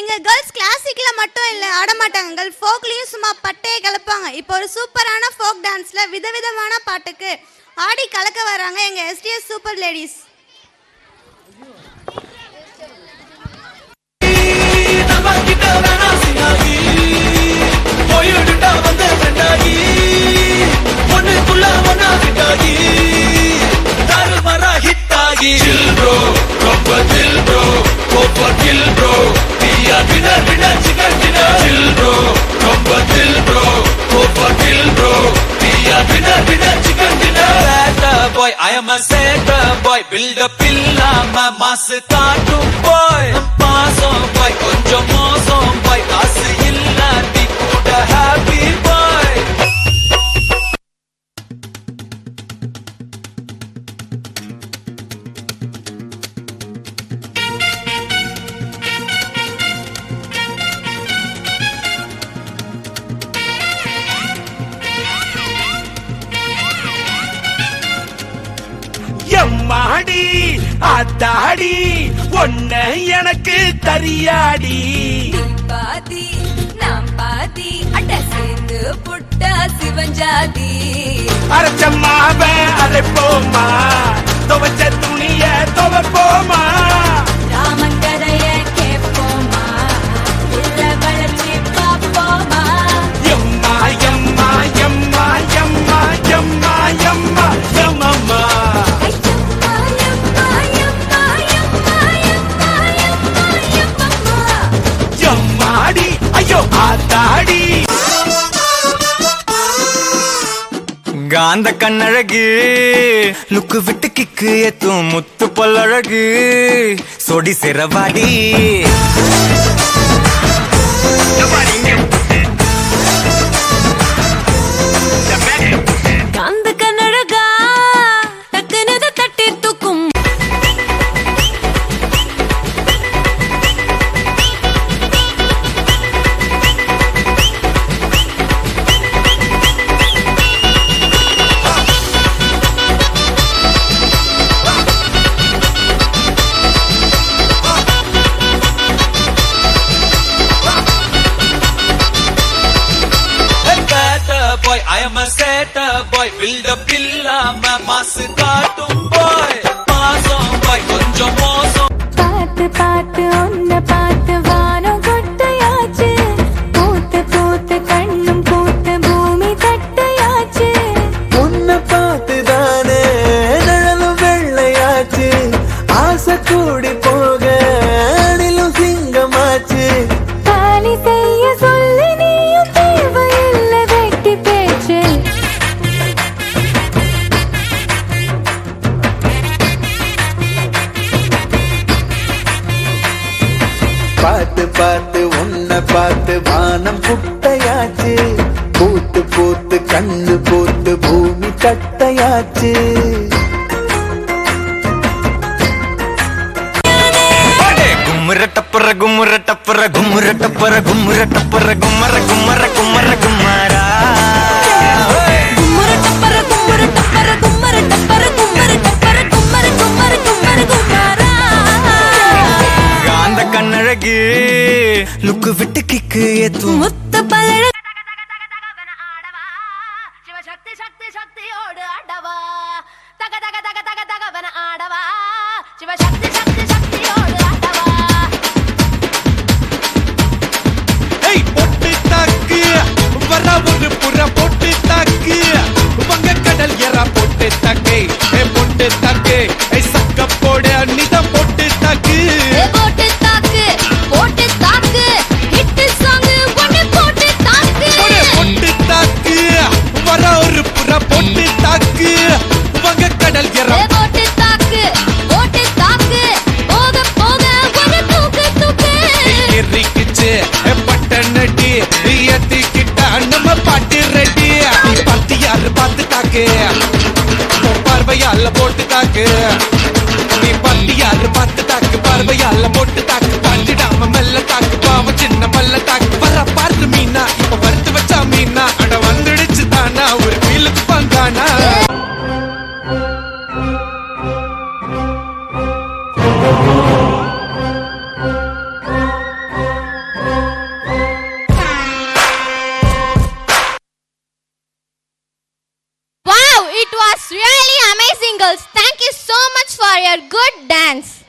எங்க கேர்ள்ஸ் கிளாசிக்ல மட்டும் இல்ல ஆட மாட்டாங்க, கேர்ள் ஃபோக்லயும் சும்மா பட்டையை கலப்பாங்க. இப்போ ஒரு சூப்பரான ஃபோக் டான்ஸ்ல விதவிதமான பாட்டுக்கு ஆடி கலக்க வராங்க எங்க SDS super ladies. I am a setter boy, build up illama mass cartoon boy. Paso boy, konja moso boy, kasu illadi kuda happy boy. எம்மாடி அத்தாடி ஒன்ன எனக்கு தரியாடி பாதி நாம் பாதி அட சேர்ந்து புட்டா சிவஞ்சாதி அரைச்சம்மாவ அரைப்போமா துவச்ச துணிய துவப்போமா ராமங்கரைய கேட்போமா இல்ல வளர்ச்சி பாப்போமா எம்மா எம்மா எம்மா எம்மா எம்மா எம்மா எம்மம்மா எம்மாடி ஐயோ ஆத்தாடி காந்த கண்ணழகு லுக்கு விட்டு கிக்கு ஏத்தும் முத்து பொல்லழகு சொடி சிறவாடி காந்த கண்ணழகா டக்குனு தட்டி தூக்கும் Boy, I am a setter boy, build up illama mass cartoon boy. Paso boy, konja moso. பாத்து பாத்து ஒன்ன பாத்து வானம் கொட்டையாச்சு பூத்து பூத்து கண்ணும் பூத்து பூமி தட்டையாச்சு உன்னை பார்த்துதானே நிழலும் வெள்ளையாச்சு ஆசை கூடி போக அணிலும் சிங்கமாச்சு தாலி செய்ய சொல்லி நீயும் தேவையில்லை வெட்டி பேச்சு பார்த்து பார்த்து உன்னை பார்த்து வானம் குட்டையாச்சு பூத்து பூத்து கண்ணு பூத்து பூமி தட்டையாச்சு கும்முற டப்புற கும்முற டப்புற கும்முற டப்புற கும்முற டப்புற கும்மர கும்மர கும்மர கும்மாரா கும்மர டப்பர கும்மர டப்பர கும்மர டப்பர கும்மர டப்பர கும்மர கும்மர கும்மர கும்மரா காந்த கண்ணழகு லுக்கு விட்டு கிக்கு ஏத்தும் முத்து பலழ சிவசக்தி சக்தி சக்தியோடு ஆடவா தக தக தக தக தகவன ஆடவா சிவசக்தி சக்தி சக்தியோடு ஆடவா ஏய் பொட்டு தாக்கு வர ஒரு புற பொட்டு தாக்கு வங்க கடல் எறா பொட்டு தாக்கு ஏ பொட்டு தாக்கு ஏய் சக்க போட நிதம் பொட்டு தாக்கு போட்டு தாக்கு ஹிட் சாங் ஒன்னு போட்டு தாக்கு பொட்டு தாக்கு வர ஒரு புற பொட்டு தாக்கு வங்க கடல் எறா போட்டு தாக்கு போக போக ஒரு தூக்கு தூக்கு எரிக்குச்சு பட்டனடி ஏத்திக்கிட்ட நம்ம பாட்டு ரெடி நீ பார்த்து யாரு பார்த்து தாக்கு பார்வையால போட்டு தாக்கு நீ பார்த்து யாரு பார்த்து தாக்கு பார்வையால போட்டு தாக்கு பாஞ்சிடாம மெல்ல தாக்கு பாவம் சின்ன மல்ல தாக்கு வர பாரு மீனா இப்ப வறுத்து வச்சா மீனா அட வந்துடுச்சு தானா ஒரு ஃபீலுக்கு bandana girls, thank you so much for your good dance.